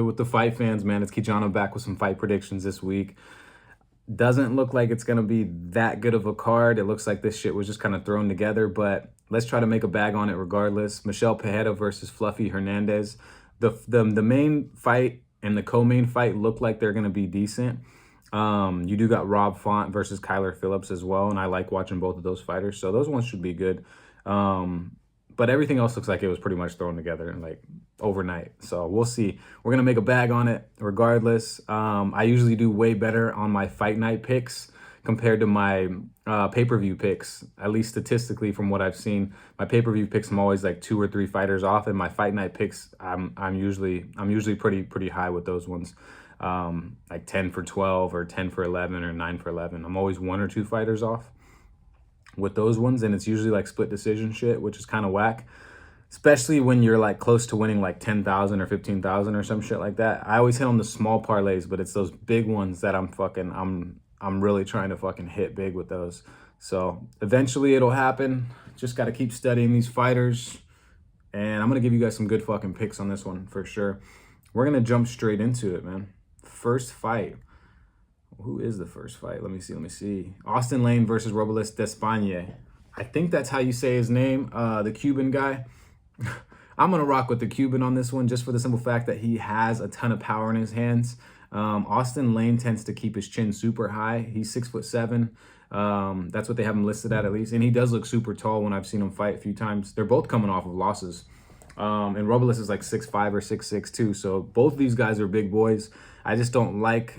With the fight fans, man, it's Kijano back with some fight predictions this week. Doesn't look like it's going to be that good of a card. It looks like this shit was just kind of thrown together, but let's try to make a bag on it regardless. Michelle Pereira versus Fluffy Hernandez. The main fight and the co-main fight look like they're going to be decent. You do got Rob Font versus Kyler Phillips as well, and I like watching both of those fighters, so those ones should be good. But everything else looks like it was pretty much thrown together like overnight. So we'll see. We're going to make a bag on it regardless. I usually do way better on my fight night picks compared to my pay-per-view picks, at least statistically from what I've seen. My pay-per-view picks, I'm always like 2 or 3 fighters off, and my fight night picks, I'm usually pretty high with those ones. Like 10 for 12 or 10 for 11 or 9 for 11. I'm always 1 or 2 fighters off with those ones, and it's usually like split decision shit, which is kind of whack, especially when you're like close to winning like 10,000 or 15,000 or some shit like that. I always hit on the small parlays, but it's those big ones that I'm really trying to fucking hit big with those. So eventually it'll happen. Just got to keep studying these fighters, and I'm gonna give you guys some good fucking picks on this one for sure. We're gonna jump straight into it, man. First fight. Who is the first fight? Let me see. Austin Lane versus Robles Despagne. I think that's how you say his name, the Cuban guy. I'm going to rock with the Cuban on this one just for the simple fact that he has a ton of power in his hands. Austin Lane tends to keep his chin super high. He's 6'7". That's what they have him listed at least. And he does look super tall when I've seen him fight a few times. They're both coming off of losses. And Robles is like 6'5" or 6'6" too. So both of these guys are big boys. I just don't like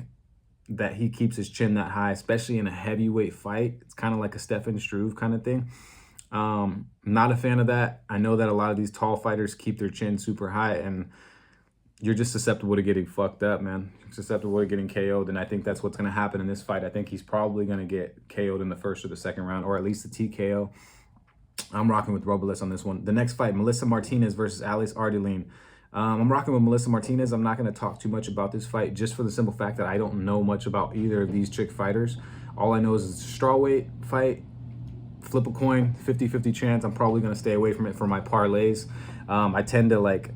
that he keeps his chin that high, especially in a heavyweight fight. It's kind of like a Stefan Struve kind of thing. Not a fan of that. I know that a lot of these tall fighters keep their chin super high, and you're just susceptible to getting fucked up, man. You're susceptible to getting KO'd, and I think that's what's going to happen in this fight. I think he's probably going to get KO'd in the first or the second round, or at least a TKO. I'm rocking with Robles on this one. The next fight, Melissa Martinez versus Alice Ardelin. I'm rocking with Melissa Martinez. I'm not going to talk too much about this fight just for the simple fact that I don't know much about either of these chick fighters. All I know is it's a strawweight fight. Flip a coin, 50-50 chance. I'm probably going to stay away from it for my parlays. I tend to like,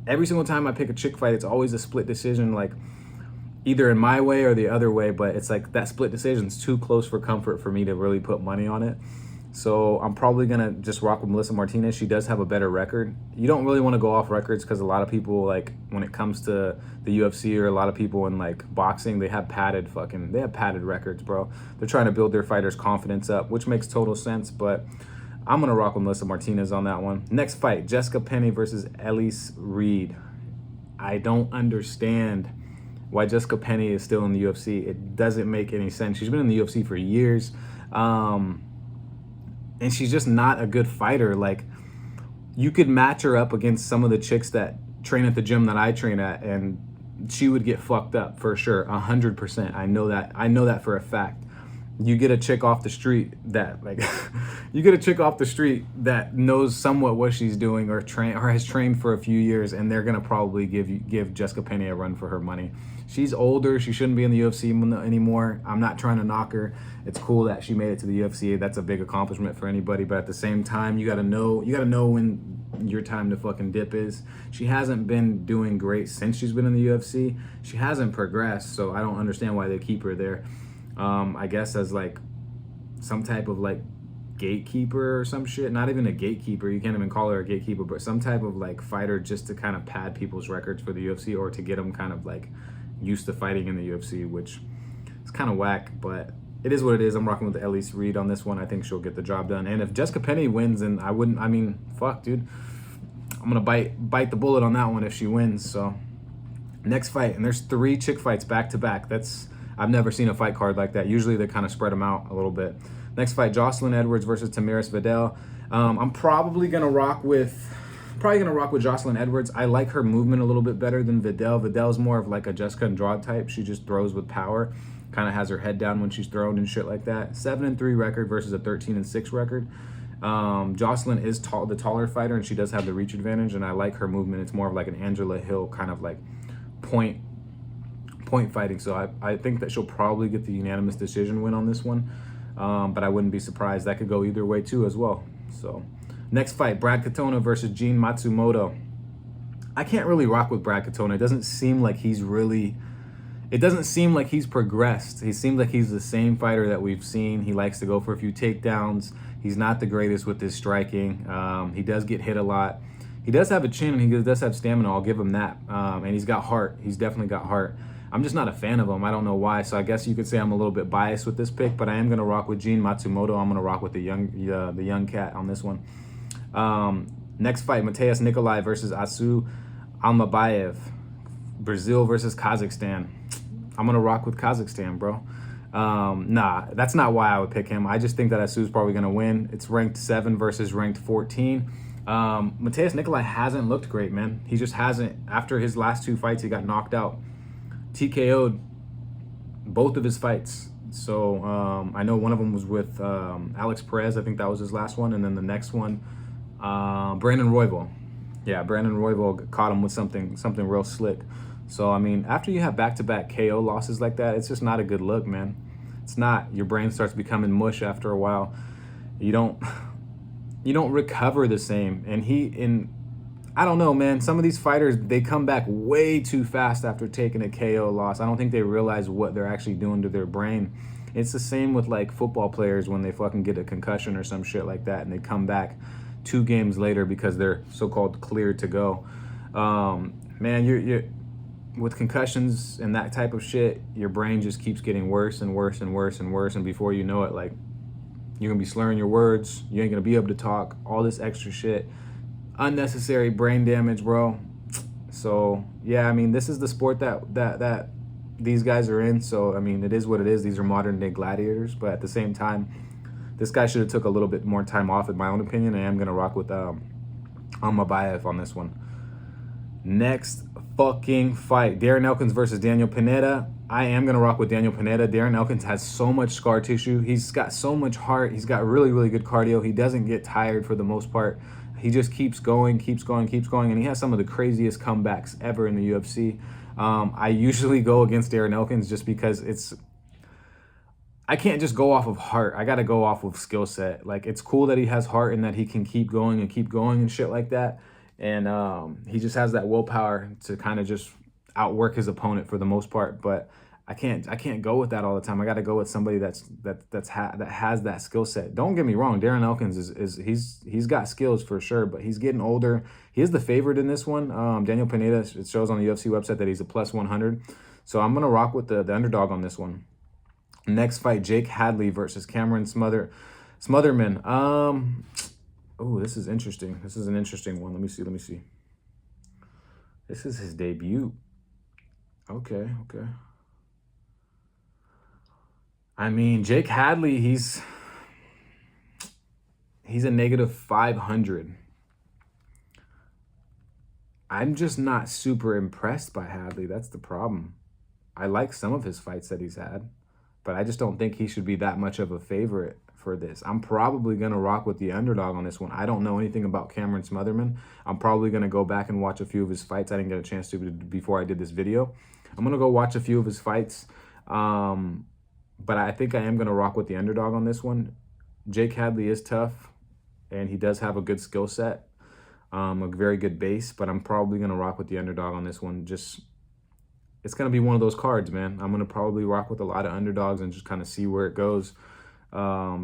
every single time I pick a chick fight, it's always a split decision, like either in my way or the other way, but it's like that split decision is too close for comfort for me to really put money on it. So I'm probably going to just rock with Melissa Martinez. She does have a better record. You don't really want to go off records because a lot of people, like when it comes to the UFC or a lot of people in like boxing, they have padded records, bro. They're trying to build their fighters' confidence up, which makes total sense. But I'm going to rock with Melissa Martinez on that one. Next fight, Jessica Penne versus Elise Reed. I don't understand why Jessica Penne is still in the UFC. It doesn't make any sense. She's been in the UFC for years. And she's just not a good fighter. Like, you could match her up against some of the chicks that train at the gym that I train at, and she would get fucked up for sure, 100%. I know that for a fact. You get a chick off the street that knows somewhat what she's doing or has trained for a few years, and they're gonna probably give Jessica Penne a run for her money. She's older. She shouldn't be in the UFC anymore. I'm not trying to knock her. It's cool that she made it to the UFC. That's a big accomplishment for anybody. But at the same time, you gotta know when your time to fucking dip is. She hasn't been doing great since she's been in the UFC. She hasn't progressed, so I don't understand why they keep her there. I guess as like some type of like gatekeeper or some shit. Not even a gatekeeper. You can't even call her a gatekeeper, but some type of like fighter just to kind of pad people's records for the UFC or to get them kind of like used to fighting in the UFC, which is kind of whack, but it is what it is. I'm rocking with Elise Reed on this one. I think she'll get the job done. And if Jessica Penne wins, and fuck, dude. I'm going to bite the bullet on that one if she wins. So next fight, and there's 3 chick fights back to back. I've never seen a fight card like that. Usually they kind of spread them out a little bit. Next fight, Jocelyn Edwards versus Tamiris Vidal. I'm probably going to rock with Jocelyn Edwards. I like her movement a little bit better than Vidal. Vidal's more of like a Jessica Andrade type. She just throws with power. Kind of has her head down when she's thrown and shit like that. 7-3 record versus a 13-6 record. Jocelyn is the taller fighter, and she does have the reach advantage, and I like her movement. It's more of like an Angela Hill kind of like point fighting. So I think that she'll probably get the unanimous decision win on this one. But I wouldn't be surprised. That could go either way too as well. So next fight, Brad Katona versus Gene Matsumoto. I can't really rock with Brad Katona. It doesn't seem like he's really, it doesn't seem like he's progressed. He seems like he's the same fighter that we've seen. He likes to go for a few takedowns. He's not the greatest with his striking. He does get hit a lot. He does have a chin and he does have stamina. I'll give him that. And he's got heart. He's definitely got heart. I'm just not a fan of him. I don't know why. So I guess you could say I'm a little bit biased with this pick, but I am going to rock with Gene Matsumoto. I'm going to rock with the young cat on this one. Next fight, Mateus Nikolai versus Asu Almabayev. Brazil versus Kazakhstan. I'm going to rock with Kazakhstan, bro. Nah, that's not why I would pick him. I just think that Asu's probably going to win. It's ranked 7 versus ranked 14. Mateus Nikolai hasn't looked great, man. He just hasn't. After his last 2 fights, he got knocked out. TKO'd both of his fights. So I know one of them was with Alex Perez. I think that was his last one. And then the next one, Brandon Royval. Yeah, Brandon Royval caught him with something real slick. So, I mean, after you have back-to-back KO losses like that, it's just not a good look, man. It's not. Your brain starts becoming mush after a while. You don't recover the same. And I don't know, man. Some of these fighters, they come back way too fast after taking a KO loss. I don't think they realize what they're actually doing to their brain. It's the same with like football players when they fucking get a concussion or some shit like that and they come back 2 games later because they're so-called cleared to go. Man, you're with concussions and that type of shit, your brain just keeps getting worse and worse and worse and worse. And before you know it, like, you're gonna be slurring your words. You ain't gonna be able to talk. All this extra shit. Unnecessary brain damage, bro. So, yeah, I mean, this is the sport that these guys are in. So, I mean, it is what it is. These are modern day gladiators. But at the same time, this guy should have took a little bit more time off, in my own opinion. I am gonna rock with Almabayev on this one. Next fucking fight, Darren Elkins versus Daniel Pineda. I am going to rock with Daniel Pineda. Darren Elkins has so much scar tissue. He's got so much heart. He's got really, really good cardio. He doesn't get tired for the most part. He just keeps going, and he has some of the craziest comebacks ever in the UFC. I usually go against Darren Elkins just because I can't just go off of heart. I got to go off of skill set. Like, it's cool that he has heart and that he can keep going and shit like that. And he just has that willpower to kind of just outwork his opponent for the most part. But I can't go with that all the time. I got to go with somebody that has that skill set. Don't get me wrong, Darren Elkins he's got skills for sure, but he's getting older. He is the favorite in this one. Daniel Pineda, it shows on the UFC website that he's a plus 100. So I'm gonna rock with the underdog on this one. Next fight, Jake Hadley versus Cameron Smotherman. Oh, this is interesting. This is an interesting one. Let me see. This is his debut. Okay. I mean, Jake Hadley, he's a negative 500. I'm just not super impressed by Hadley. That's the problem. I like some of his fights that he's had, but I just don't think he should be that much of a favorite for this. I'm probably going to rock with the underdog on this one. I don't know anything about Cameron Smotherman. I'm probably going to go back and watch a few of his fights. I didn't get a chance to before I did this video. I'm going to go watch a few of his fights. But I think I am going to rock with the underdog on this one. Jake Hadley is tough, and he does have a good skill set, a very good base, but I'm probably going to rock with the underdog on this one. It's going to be one of those cards, man. I'm going to probably rock with a lot of underdogs and just kind of see where it goes. Yeah,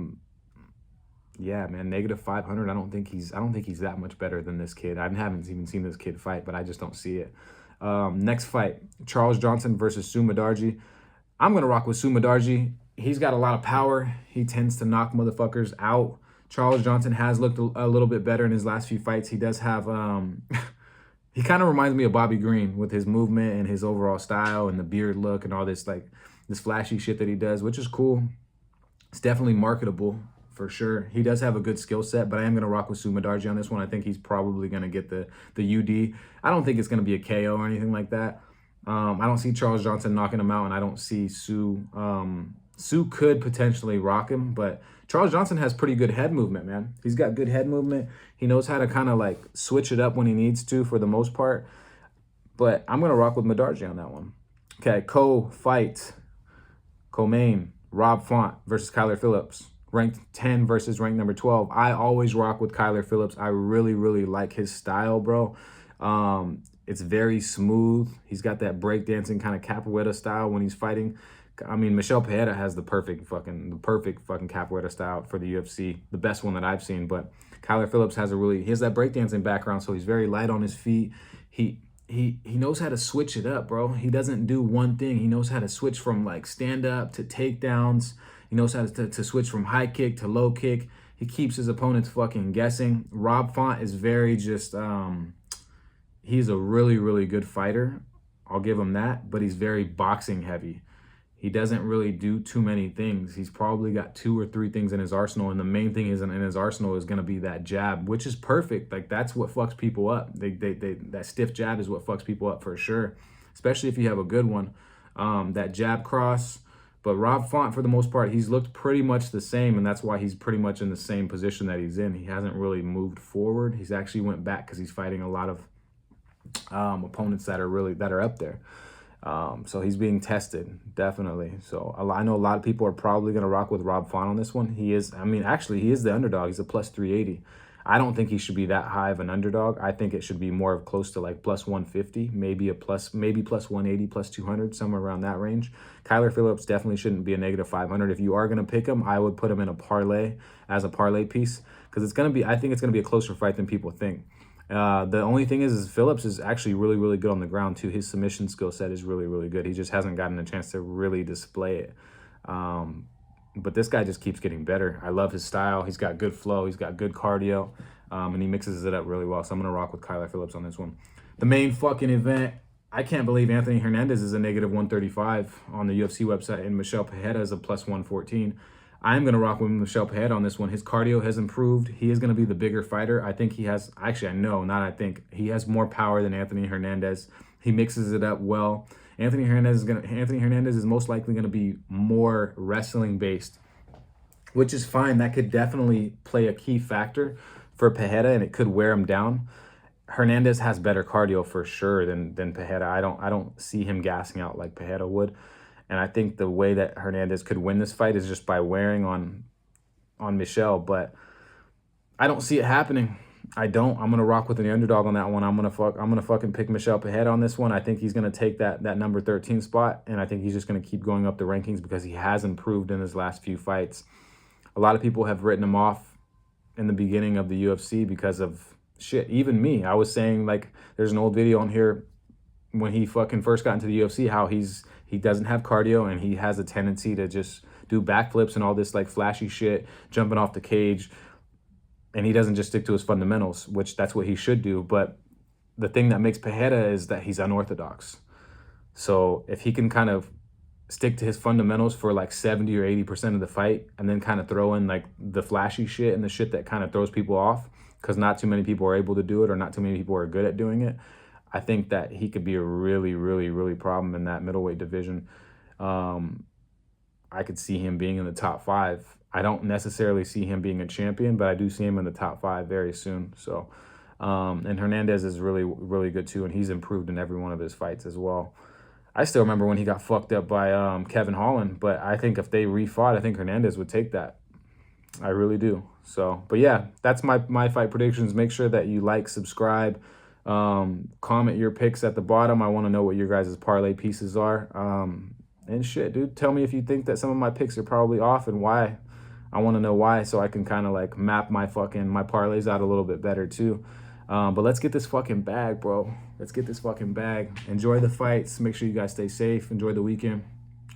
man, negative 500. I don't think he's that much better than this kid. I haven't even seen this kid fight, but I just don't see it. Next fight, Charles Johnson versus Sue Mudaerji. I'm gonna rock with Sue Mudaerji. He's got a lot of power. He tends to knock motherfuckers out. Charles Johnson has looked a little bit better in his last few fights. He does have he kind of reminds me of Bobby Green with his movement and his overall style and the beard look and all this this flashy shit that he does, which is cool. It's definitely marketable for sure. He does have a good skill set, but I am going to rock with Sue Mudaerji on this one. I think he's probably going to get the UD. I don't think it's going to be a KO or anything like that. I don't see Charles Johnson knocking him out, and I don't see Sue. Sue could potentially rock him, but Charles Johnson has pretty good head movement, man. He's got good head movement. He knows how to kind of like switch it up when he needs to for the most part. But I'm going to rock with Mudaerji on that one. Okay, co-fight. Co-main. Rob Font versus Kyler Phillips. Ranked 10 versus ranked number 12. I always rock with Kyler Phillips. I really, really like his style, bro. It's very smooth. He's got that breakdancing kind of capoeira style when he's fighting. I mean, Michel Pereira has the perfect fucking capoeira style for the UFC, the best one that I've seen. But Kyler Phillips he has that breakdancing background, so he's very light on his feet. He knows how to switch it up, bro. He doesn't do one thing. He knows how to switch from like stand up to takedowns. He knows how to switch from high kick to low kick. He keeps his opponents fucking guessing. Rob Font is very just he's a really, really good fighter. I'll give him that, but he's very boxing heavy. He doesn't really do too many things. He's probably got 2 or 3 things in his arsenal, and the main thing in his arsenal is going to be that jab, which is perfect. Like, that's what fucks people up. That stiff jab is what fucks people up for sure, especially if you have a good one. That jab cross. But Rob Font, for the most part, he's looked pretty much the same, and that's why he's pretty much in the same position that he's in. He hasn't really moved forward. He's actually went back because he's fighting a lot of opponents that are up there. So he's being tested, definitely. So I know a lot of people are probably going to rock with Rob Font on this one. He is the underdog. He's a plus 380. I don't think he should be that high of an underdog. I think it should be more of close to like plus 150, maybe plus 180, plus 200, somewhere around that range. Kyler Phillips definitely shouldn't be a negative 500. If you are going to pick him, I would put him in a parlay as a parlay piece, because I think it's going to be a closer fight than people think. The only thing is Phillips is actually really, really good on the ground too. His submission skill set is really, really good. He just hasn't gotten a chance to really display it. But this guy just keeps getting better. I love his style. He's got good flow. He's got good cardio, and he mixes it up really well. So I'm going to rock with Kyler Phillips on this one. The main fucking event, I can't believe Anthony Hernandez is a negative 135 on the UFC website, and Michel Pereira is a plus 114. I'm going to rock with Michel Pereira on this one. His cardio has improved. He is going to be the bigger fighter. I think he has, actually, I know, not I think, he has more power than Anthony Hernandez. He mixes it up well. Anthony Hernandez is most likely going to be more wrestling based, which is fine. That could definitely play a key factor for Pereira, and it could wear him down. Hernandez has better cardio for sure than Pereira. I don't see him gassing out like Pereira would. And I think the way that Hernandez could win this fight is just by wearing on Michel, but I don't see it happening. I don't. I'm gonna rock with the underdog on that one. I'm gonna fucking pick Michel Pereira on this one. I think he's gonna take that number 13 spot, and I think he's just gonna keep going up the rankings because he has improved in his last few fights. A lot of people have written him off in the beginning of the UFC because of shit. Even me, I was saying, like, there's an old video on here when he fucking first got into the UFC, how he doesn't have cardio and he has a tendency to just do backflips and all this like flashy shit, jumping off the cage, and he doesn't just stick to his fundamentals, which that's what he should do. But the thing that makes Pereira is that he's unorthodox. So if he can kind of stick to his fundamentals for like 70 or 80% of the fight, and then kind of throw in like the flashy shit and the shit that kind of throws people off, because not too many people are able to do it, or not too many people are good at doing it, I think that he could be a really, really, really problem in that middleweight division. I could see him being in the top 5. I don't necessarily see him being a champion, but I do see him in the top 5 very soon. So, and Hernandez is really, really good too, and he's improved in every one of his fights as well. I still remember when he got fucked up by Kevin Holland, but I think if they refought, I think Hernandez would take that. I really do. So, but yeah, that's my fight predictions. Make sure that you like, subscribe, comment your picks at the bottom. I want to know what your guys' parlay pieces are. And shit, dude, tell me if you think that some of my picks are probably off and why. I want to know why, so I can kind of like map my parlays out a little bit better too. But let's get this fucking bag, bro. Let's get this fucking bag. Enjoy the fights. Make sure you guys stay safe. Enjoy the weekend.